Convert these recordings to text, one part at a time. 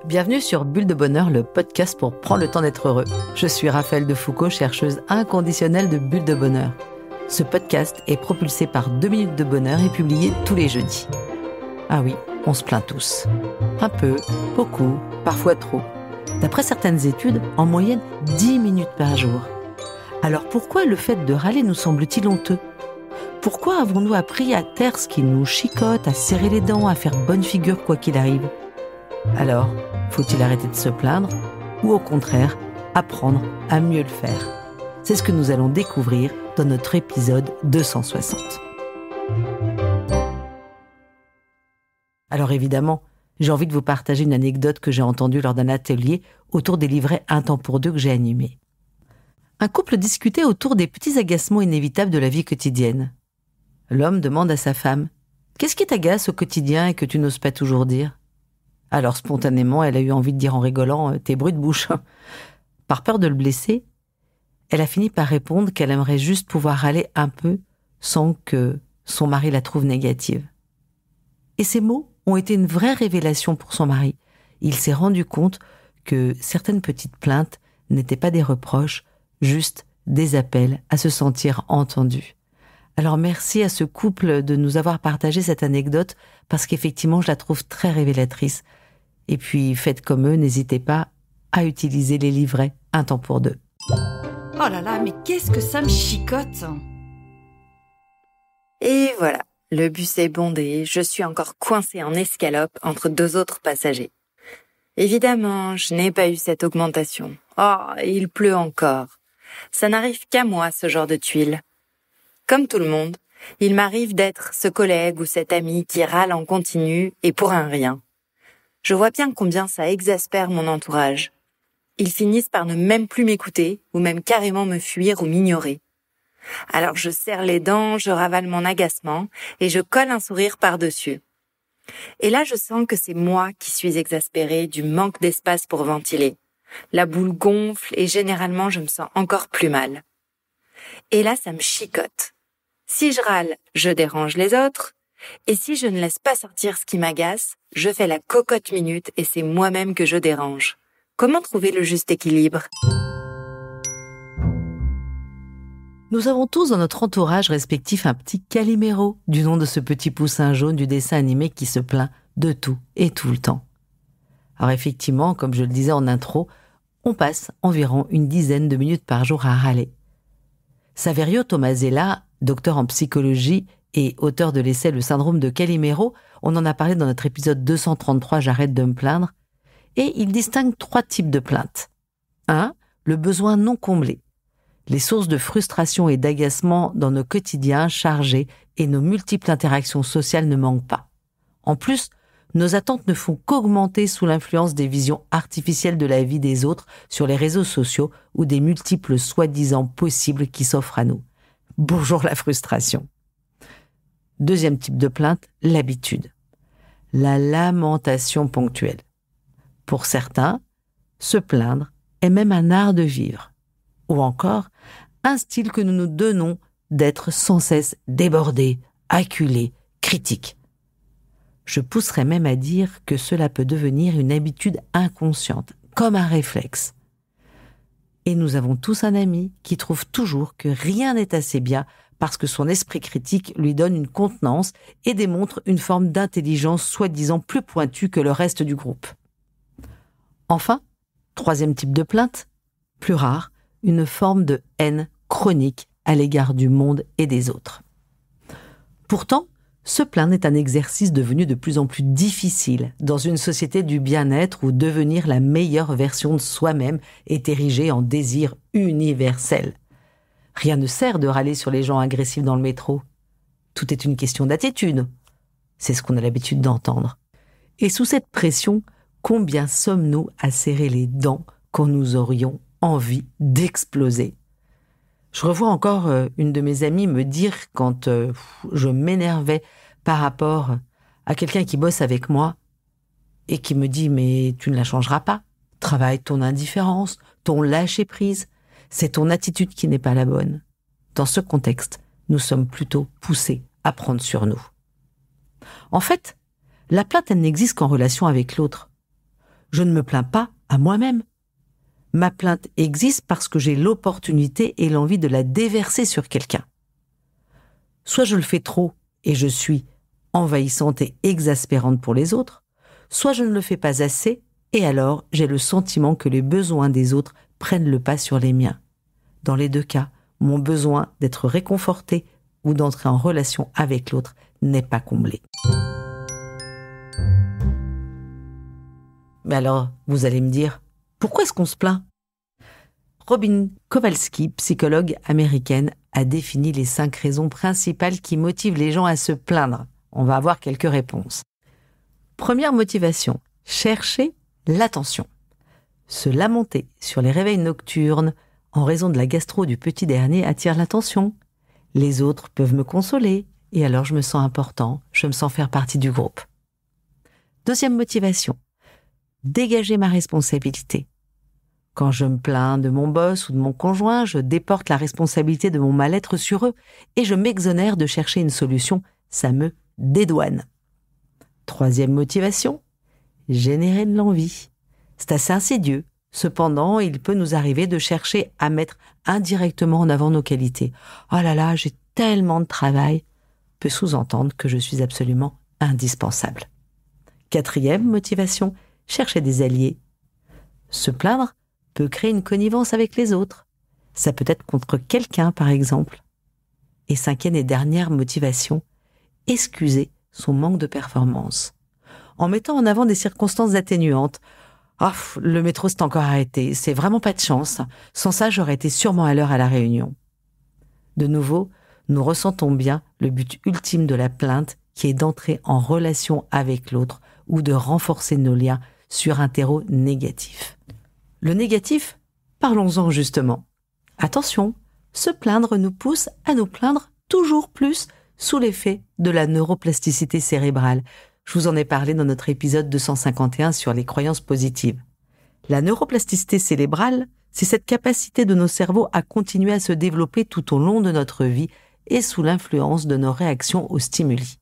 Bienvenue sur Bulle de Bonheur, le podcast pour prendre le temps d'être heureux. Je suis Raphaëlle Defoucault, chercheuse inconditionnelle de Bulle de Bonheur. Ce podcast est propulsé par 2 minutes de bonheur et publié tous les jeudis. Ah oui, on se plaint tous. Un peu, beaucoup, parfois trop. D'après certaines études, en moyenne 10 minutes par jour. Alors pourquoi le fait de râler nous semble-t-il honteux ? Pourquoi avons-nous appris à taire ce qui nous chicote, à serrer les dents, à faire bonne figure quoi qu'il arrive ? Alors, faut-il arrêter de se plaindre ou au contraire, apprendre à mieux le faire ? C'est ce que nous allons découvrir dans notre épisode 260. Alors évidemment, j'ai envie de vous partager une anecdote que j'ai entendue lors d'un atelier autour des livrets Un temps pour deux que j'ai animés. Un couple discutait autour des petits agacements inévitables de la vie quotidienne. L'homme demande à sa femme « Qu'est-ce qui t'agace au quotidien et que tu n'oses pas toujours dire ?» Alors spontanément, elle a eu envie de dire en rigolant « T'es bruit de bouche !» Par peur de le blesser, elle a fini par répondre qu'elle aimerait juste pouvoir râler un peu sans que son mari la trouve négative. Et ces mots ont été une vraie révélation pour son mari. Il s'est rendu compte que certaines petites plaintes n'étaient pas des reproches, juste des appels à se sentir entendu. Alors merci à ce couple de nous avoir partagé cette anecdote parce qu'effectivement je la trouve très révélatrice. Et puis faites comme eux, n'hésitez pas à utiliser les livrets Un temps pour deux. Oh là là, mais qu'est-ce que ça me chicote ! Et voilà, le bus est bondé, je suis encore coincée en escalope entre deux autres passagers. Évidemment, je n'ai pas eu cette augmentation. Oh, il pleut encore. Ça n'arrive qu'à moi, ce genre de tuiles. Comme tout le monde, il m'arrive d'être ce collègue ou cet ami qui râle en continu et pour un rien. Je vois bien combien ça exaspère mon entourage. Ils finissent par ne même plus m'écouter ou même carrément me fuir ou m'ignorer. Alors je serre les dents, je ravale mon agacement et je colle un sourire par-dessus. Et là je sens que c'est moi qui suis exaspérée du manque d'espace pour ventiler. La boule gonfle et généralement je me sens encore plus mal. Et là ça me chicote. Si je râle, je dérange les autres. Et si je ne laisse pas sortir ce qui m'agace, je fais la cocotte minute et c'est moi-même que je dérange. Comment trouver le juste équilibre ? Nous avons tous dans notre entourage respectif un petit Calimero, du nom de ce petit poussin jaune du dessin animé qui se plaint de tout et tout le temps. Alors effectivement, comme je le disais en intro, on passe environ une dizaine de minutes par jour à râler. Saverio Tomasella, docteur en psychologie et auteur de l'essai Le syndrome de Calimero, on en a parlé dans notre épisode 233 « J'arrête de me plaindre », et il distingue 3 types de plaintes. 1. Le besoin non comblé. Les sources de frustration et d'agacement dans nos quotidiens chargés et nos multiples interactions sociales ne manquent pas. En plus, nos attentes ne font qu'augmenter sous l'influence des visions artificielles de la vie des autres sur les réseaux sociaux ou des multiples soi-disant possibles qui s'offrent à nous. Bonjour la frustration. 2e type de plainte, l'habitude. La lamentation ponctuelle. Pour certains, se plaindre est même un art de vivre. Ou encore, un style que nous nous donnons d'être sans cesse débordés, acculés, critiques. Je pousserais même à dire que cela peut devenir une habitude inconsciente, comme un réflexe. Et nous avons tous un ami qui trouve toujours que rien n'est assez bien parce que son esprit critique lui donne une contenance et démontre une forme d'intelligence soi-disant plus pointue que le reste du groupe. Enfin, 3e type de plainte, plus rare, une forme de haine chronique à l'égard du monde et des autres. Pourtant, se plaindre est un exercice devenu de plus en plus difficile dans une société du bien-être où devenir la meilleure version de soi-même est érigé en désir universel. Rien ne sert de râler sur les gens agressifs dans le métro. Tout est une question d'attitude. C'est ce qu'on a l'habitude d'entendre. Et sous cette pression, combien sommes-nous à serrer les dents quand nous aurions envie d'exploser ? Je revois encore une de mes amies me dire quand je m'énervais par rapport à quelqu'un qui bosse avec moi et qui me dit « mais tu ne la changeras pas, travaille ton indifférence, ton lâcher-prise, c'est ton attitude qui n'est pas la bonne. » Dans ce contexte, nous sommes plutôt poussés à prendre sur nous. En fait, la plainte, elle n'existe qu'en relation avec l'autre. Je ne me plains pas à moi-même. Ma plainte existe parce que j'ai l'opportunité et l'envie de la déverser sur quelqu'un. Soit je le fais trop et je suis envahissante et exaspérante pour les autres, soit je ne le fais pas assez et alors j'ai le sentiment que les besoins des autres prennent le pas sur les miens. Dans les deux cas, mon besoin d'être réconforté ou d'entrer en relation avec l'autre n'est pas comblé. Mais alors, vous allez me dire, pourquoi est-ce qu'on se plaint ? Robin Kowalski, psychologue américaine, a défini les 5 raisons principales qui motivent les gens à se plaindre. On va avoir quelques réponses. Première motivation, chercher l'attention. Se lamenter sur les réveils nocturnes en raison de la gastro du petit dernier attire l'attention. Les autres peuvent me consoler et alors je me sens important, je me sens faire partie du groupe. Deuxième motivation, dégager ma responsabilité. Quand je me plains de mon boss ou de mon conjoint, je déporte la responsabilité de mon mal-être sur eux et je m'exonère de chercher une solution, ça me dédouane. Troisième motivation, générer de l'envie. C'est assez insidieux. Cependant, il peut nous arriver de chercher à mettre indirectement en avant nos qualités. « Oh là là, j'ai tellement de travail !» peut sous-entendre que je suis absolument indispensable. Quatrième motivation, chercher des alliés. Se plaindre peut créer une connivence avec les autres. Ça peut être contre quelqu'un, par exemple. Et cinquième et dernière motivation, excuser son manque de performance. En mettant en avant des circonstances atténuantes. « Oh, le métro s'est encore arrêté, c'est vraiment pas de chance. Sans ça, j'aurais été sûrement à l'heure à la réunion. » De nouveau, nous ressentons bien le but ultime de la plainte qui est d'entrer en relation avec l'autre ou de renforcer nos liens sur un terreau négatif. Le négatif, parlons-en justement. Attention, se plaindre nous pousse à nous plaindre toujours plus sous l'effet de la neuroplasticité cérébrale. Je vous en ai parlé dans notre épisode 251 sur les croyances positives. La neuroplasticité cérébrale, c'est cette capacité de nos cerveaux à continuer à se développer tout au long de notre vie et sous l'influence de nos réactions aux stimuli.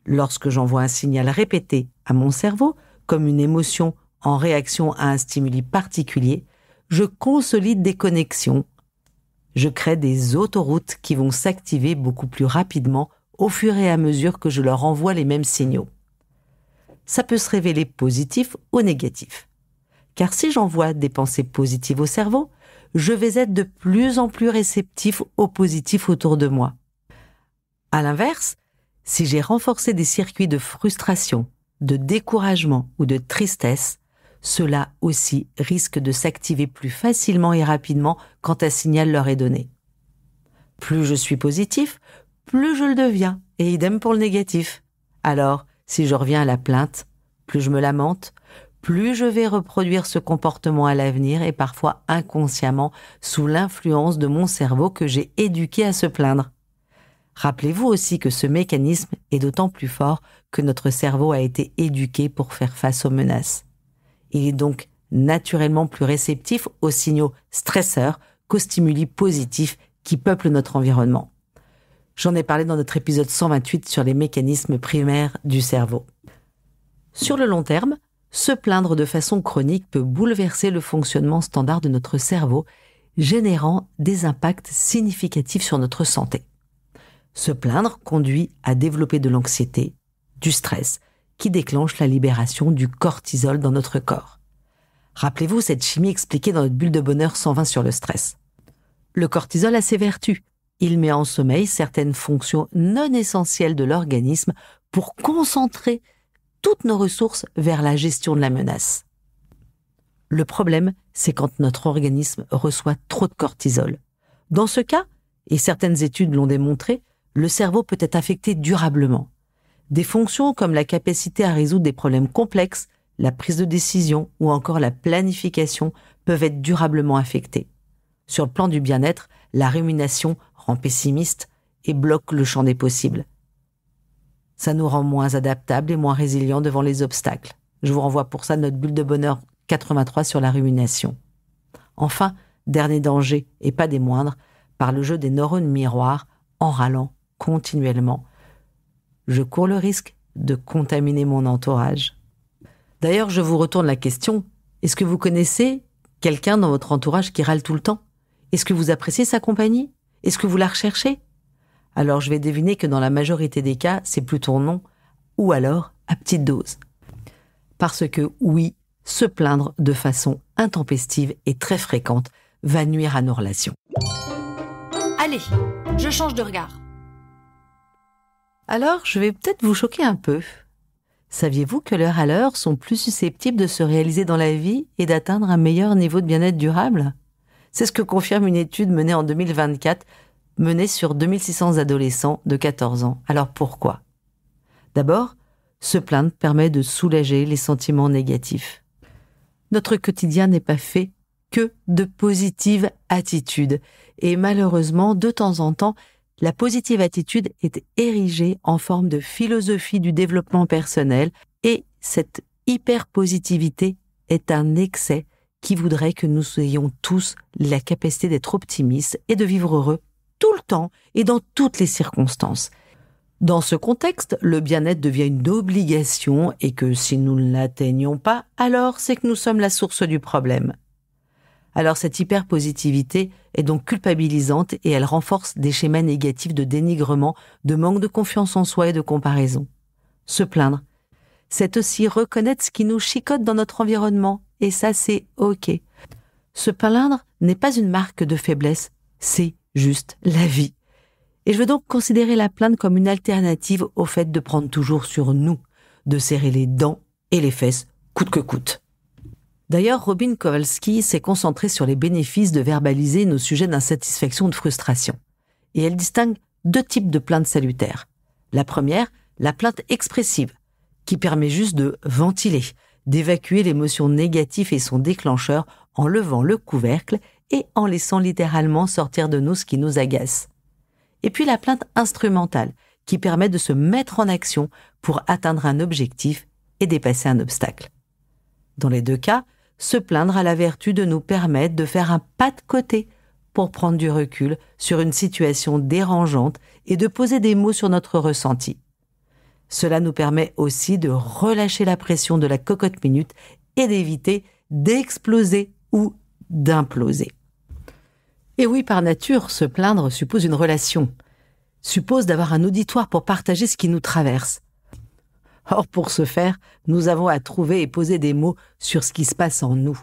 Lorsque j'envoie un signal répété à mon cerveau, comme une émotion en réaction à un stimuli particulier, je consolide des connexions. Je crée des autoroutes qui vont s'activer beaucoup plus rapidement au fur et à mesure que je leur envoie les mêmes signaux. Ça peut se révéler positif ou négatif. Car si j'envoie des pensées positives au cerveau, je vais être de plus en plus réceptif au positif autour de moi. À l'inverse, si j'ai renforcé des circuits de frustration, de découragement ou de tristesse, cela aussi risque de s'activer plus facilement et rapidement quand un signal leur est donné. Plus je suis positif, plus je le deviens, et idem pour le négatif. Alors, si je reviens à la plainte, plus je me lamente, plus je vais reproduire ce comportement à l'avenir et parfois inconsciemment sous l'influence de mon cerveau que j'ai éduqué à se plaindre. Rappelez-vous aussi que ce mécanisme est d'autant plus fort que notre cerveau a été éduqué pour faire face aux menaces. Il est donc naturellement plus réceptif aux signaux stresseurs qu'aux stimuli positifs qui peuplent notre environnement. J'en ai parlé dans notre épisode 128 sur les mécanismes primaires du cerveau. Sur le long terme, se plaindre de façon chronique peut bouleverser le fonctionnement standard de notre cerveau, générant des impacts significatifs sur notre santé. Se plaindre conduit à développer de l'anxiété, du stress, qui déclenche la libération du cortisol dans notre corps. Rappelez-vous cette chimie expliquée dans notre bulle de bonheur 120 sur le stress. Le cortisol a ses vertus. Il met en sommeil certaines fonctions non essentielles de l'organisme pour concentrer toutes nos ressources vers la gestion de la menace. Le problème, c'est quand notre organisme reçoit trop de cortisol. Dans ce cas, et certaines études l'ont démontré, le cerveau peut être affecté durablement. Des fonctions comme la capacité à résoudre des problèmes complexes, la prise de décision ou encore la planification peuvent être durablement affectées. Sur le plan du bien-être, la rumination rend pessimiste et bloque le champ des possibles. Ça nous rend moins adaptables et moins résilients devant les obstacles. Je vous renvoie pour ça notre bulle de bonheur 83 sur la rumination. Enfin, dernier danger, et pas des moindres, par le jeu des neurones miroirs, en râlant continuellement, je cours le risque de contaminer mon entourage. D'ailleurs, je vous retourne la question. Est-ce que vous connaissez quelqu'un dans votre entourage qui râle tout le temps? Est-ce que vous appréciez sa compagnie? Est-ce que vous la recherchez? Alors je vais deviner que dans la majorité des cas, c'est plutôt non, ou alors à petite dose. Parce que oui, se plaindre de façon intempestive et très fréquente va nuire à nos relations. Allez, je change de regard. Alors, je vais peut-être vous choquer un peu. Saviez-vous que l'heure à l'heure sont plus susceptibles de se réaliser dans la vie et d'atteindre un meilleur niveau de bien-être durable? C'est ce que confirme une étude menée en 2024, menée sur 2600 adolescents de 14 ans. Alors pourquoi? D'abord, se plaindre permet de soulager les sentiments négatifs. Notre quotidien n'est pas fait que de positives attitudes. Et malheureusement, de temps en temps, la positive attitude est érigée en forme de philosophie du développement personnel et cette hyper-positivité est un excès qui voudrait que nous ayons tous la capacité d'être optimistes et de vivre heureux tout le temps et dans toutes les circonstances. Dans ce contexte, le bien-être devient une obligation et que si nous ne l'atteignons pas, alors c'est que nous sommes la source du problème. Alors cette hyper-positivité est donc culpabilisante et elle renforce des schémas négatifs de dénigrement, de manque de confiance en soi et de comparaison. Se plaindre, c'est aussi reconnaître ce qui nous chicote dans notre environnement, et ça c'est OK. Se plaindre n'est pas une marque de faiblesse, c'est juste la vie. Et je veux donc considérer la plainte comme une alternative au fait de prendre toujours sur nous, de serrer les dents et les fesses coûte que coûte. D'ailleurs, Robin Kowalski s'est concentrée sur les bénéfices de verbaliser nos sujets d'insatisfaction ou de frustration. Et elle distingue deux types de plaintes salutaires. La première, la plainte expressive, qui permet juste de ventiler, d'évacuer l'émotion négative et son déclencheur en levant le couvercle et en laissant littéralement sortir de nous ce qui nous agace. Et puis la plainte instrumentale, qui permet de se mettre en action pour atteindre un objectif et dépasser un obstacle. Dans les deux cas, se plaindre a la vertu de nous permettre de faire un pas de côté pour prendre du recul sur une situation dérangeante et de poser des mots sur notre ressenti. Cela nous permet aussi de relâcher la pression de la cocotte minute et d'éviter d'exploser ou d'imploser. Et oui, par nature, se plaindre suppose une relation, suppose d'avoir un auditoire pour partager ce qui nous traverse. Or, pour ce faire, nous avons à trouver et poser des mots sur ce qui se passe en nous.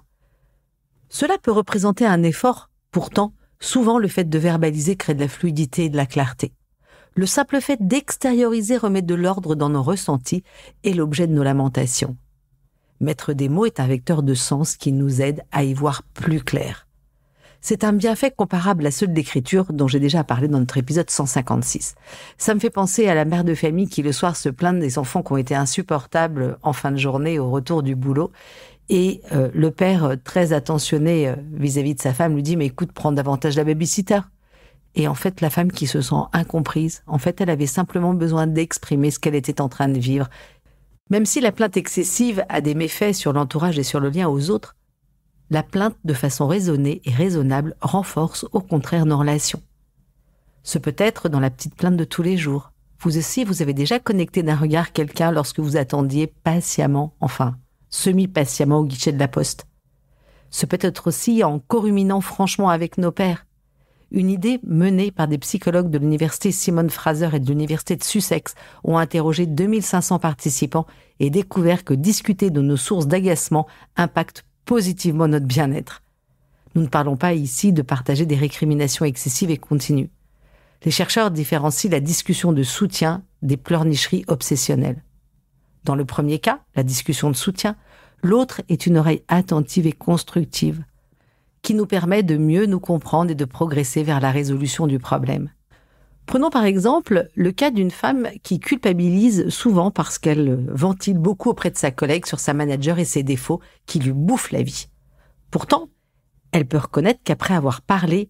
Cela peut représenter un effort, pourtant, souvent le fait de verbaliser crée de la fluidité et de la clarté. Le simple fait d'extérioriser remet de l'ordre dans nos ressentis et l'objet de nos lamentations. Mettre des mots est un vecteur de sens qui nous aide à y voir plus clair. C'est un bienfait comparable à ceux de l'écriture dont j'ai déjà parlé dans notre épisode 156. Ça me fait penser à la mère de famille qui le soir se plaint des enfants qui ont été insupportables en fin de journée au retour du boulot. Et le père, très attentionné vis-à-vis de sa femme, lui dit « Mais écoute, prends davantage la babysitter ». Et en fait, la femme qui se sent incomprise, en fait, elle avait simplement besoin d'exprimer ce qu'elle était en train de vivre. Même si la plainte excessive a des méfaits sur l'entourage et sur le lien aux autres, la plainte, de façon raisonnée et raisonnable, renforce au contraire nos relations. Ce peut être dans la petite plainte de tous les jours. Vous aussi, vous avez déjà connecté d'un regard quelqu'un lorsque vous attendiez patiemment, enfin, semi-patiemment au guichet de la poste. Ce peut être aussi en co-ruminant franchement avec nos pairs. Une idée menée par des psychologues de l'université Simon Fraser et de l'université de Sussex ont interrogé 2500 participants et découvert que discuter de nos sources d'agacement impacte positivement notre bien-être. Nous ne parlons pas ici de partager des récriminations excessives et continues. Les chercheurs différencient la discussion de soutien des pleurnicheries obsessionnelles. Dans le premier cas, la discussion de soutien, l'autre est une oreille attentive et constructive qui nous permet de mieux nous comprendre et de progresser vers la résolution du problème. Prenons par exemple le cas d'une femme qui culpabilise souvent parce qu'elle ventile beaucoup auprès de sa collègue sur sa manager et ses défauts qui lui bouffent la vie. Pourtant, elle peut reconnaître qu'après avoir parlé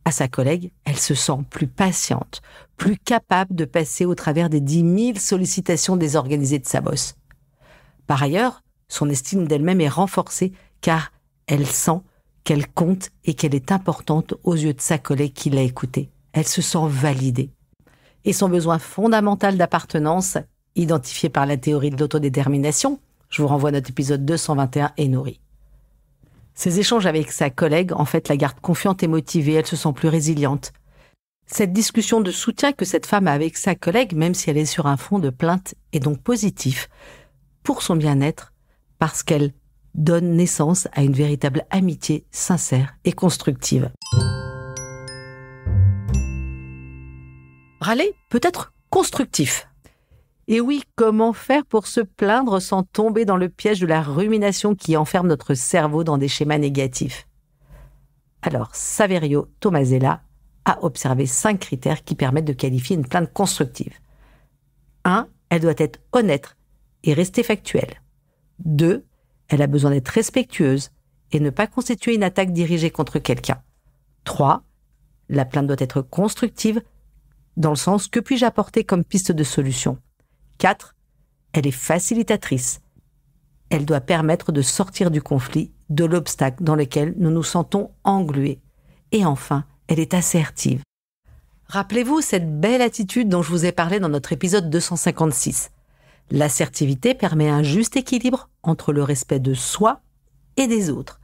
à sa collègue, elle se sent plus patiente, plus capable de passer au travers des 10 000 sollicitations désorganisées de sa boss. Par ailleurs, son estime d'elle-même est renforcée car elle sent qu'elle compte et qu'elle est importante aux yeux de sa collègue qui l'a écoutée. Elle se sent validée. Et son besoin fondamental d'appartenance, identifié par la théorie de l'autodétermination, Je vous renvoie à notre épisode 221 et nourri. Ces échanges avec sa collègue, en fait, la gardent confiante et motivée, elle se sent plus résiliente. Cette discussion de soutien que cette femme a avec sa collègue, même si elle est sur un fond de plainte, est donc positif pour son bien-être, parce qu'elle donne naissance à une véritable amitié sincère et constructive. Râler peut être constructif. Et oui, comment faire pour se plaindre sans tomber dans le piège de la rumination qui enferme notre cerveau dans des schémas négatifs? Alors, Saverio Tomasella a observé 5 critères qui permettent de qualifier une plainte constructive. 1. Elle doit être honnête et rester factuelle. 2. Elle a besoin d'être respectueuse et ne pas constituer une attaque dirigée contre quelqu'un. 3. La plainte doit être constructive dans le sens « que puis-je apporter comme piste de solution ?» 4. Elle est facilitatrice. Elle doit permettre de sortir du conflit, de l'obstacle dans lequel nous nous sentons englués. Et enfin, elle est assertive. Rappelez-vous cette belle attitude dont je vous ai parlé dans notre épisode 256. L'assertivité permet un juste équilibre entre le respect de soi et des autres.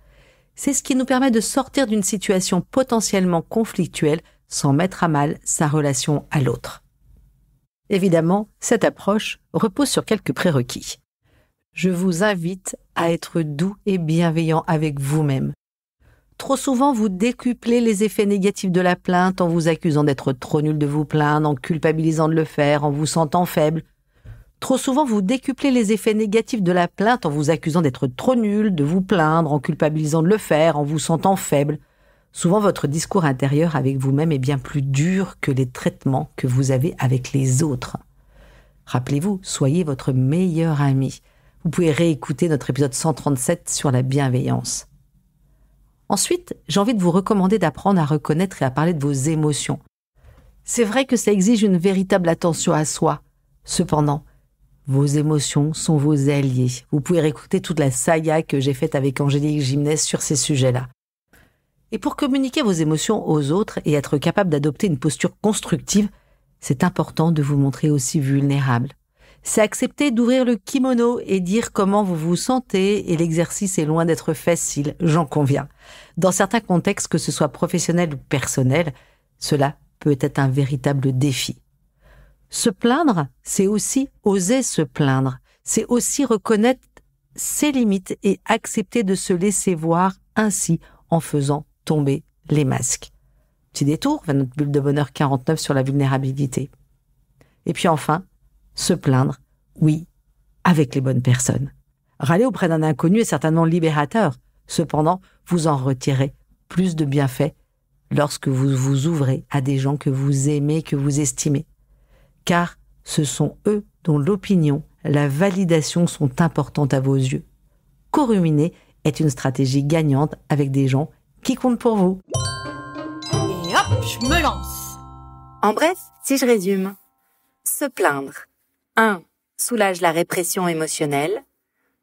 C'est ce qui nous permet de sortir d'une situation potentiellement conflictuelle sans mettre à mal sa relation à l'autre. Évidemment, cette approche repose sur quelques prérequis. Je vous invite à être doux et bienveillant avec vous-même. Trop souvent, vous décuplez les effets négatifs de la plainte en vous accusant d'être trop nul de vous plaindre, en culpabilisant de le faire, en vous sentant faible. Trop souvent, vous décuplez les effets négatifs de la plainte en vous accusant d'être trop nul de vous plaindre, en culpabilisant de le faire, en vous sentant faible. Souvent, votre discours intérieur avec vous-même est bien plus dur que les traitements que vous avez avec les autres. Rappelez-vous, soyez votre meilleur ami. Vous pouvez réécouter notre épisode 137 sur la bienveillance. Ensuite, j'ai envie de vous recommander d'apprendre à reconnaître et à parler de vos émotions. C'est vrai que ça exige une véritable attention à soi. Cependant, vos émotions sont vos alliés. Vous pouvez réécouter toute la saga que j'ai faite avec Angélique Gimnès sur ces sujets-là. Et pour communiquer vos émotions aux autres et être capable d'adopter une posture constructive, c'est important de vous montrer aussi vulnérable. C'est accepter d'ouvrir le kimono et dire comment vous vous sentez, et l'exercice est loin d'être facile, j'en conviens. Dans certains contextes, que ce soit professionnel ou personnel, cela peut être un véritable défi. Se plaindre, c'est aussi oser se plaindre. C'est aussi reconnaître ses limites et accepter de se laisser voir ainsi en faisant tomber les masques. Petit détour vers notre bulle de bonheur 49 sur la vulnérabilité. Et puis enfin, se plaindre, oui, avec les bonnes personnes. Râler auprès d'un inconnu est certainement libérateur. Cependant, vous en retirez plus de bienfaits lorsque vous vous ouvrez à des gens que vous aimez, que vous estimez. Car ce sont eux dont l'opinion, la validation sont importantes à vos yeux. Co-ruminer est une stratégie gagnante avec des gens qui comptent pour vous. Et hop, je me lance. En bref, si je résume, se plaindre. 1. Soulage la répression émotionnelle.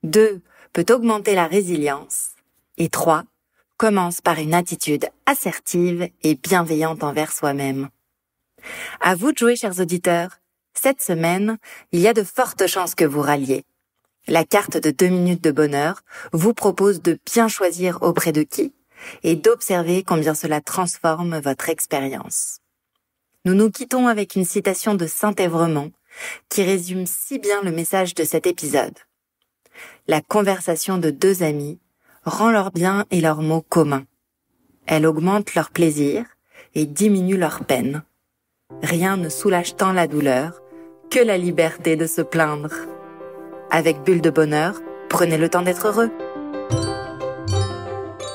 2. Peut augmenter la résilience. Et 3. Commence par une attitude assertive et bienveillante envers soi-même. À vous de jouer, chers auditeurs. Cette semaine, il y a de fortes chances que vous râliez. La carte de 2 minutes de bonheur vous propose de bien choisir auprès de qui et d'observer combien cela transforme votre expérience. Nous nous quittons avec une citation de Saint-Évremond qui résume si bien le message de cet épisode. La conversation de 2 amis rend leurs biens et leurs maux communs. Elle augmente leur plaisir et diminue leur peine. Rien ne soulage tant la douleur que la liberté de se plaindre. Avec Bulle de Bonheur, prenez le temps d'être heureux.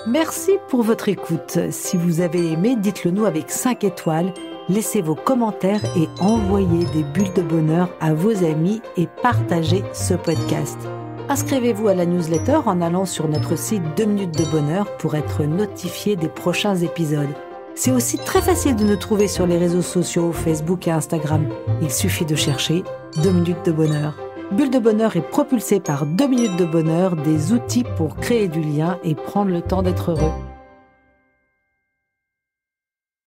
Merci pour votre écoute. Si vous avez aimé, dites-le nous avec 5 étoiles. Laissez vos commentaires et envoyez des bulles de bonheur à vos amis et partagez ce podcast. Inscrivez-vous à la newsletter en allant sur notre site 2 minutes de bonheur pour être notifié des prochains épisodes. C'est aussi très facile de nous trouver sur les réseaux sociaux, Facebook et Instagram. Il suffit de chercher 2 minutes de bonheur. Bulle de bonheur est propulsée par 2 minutes de bonheur, des outils pour créer du lien et prendre le temps d'être heureux.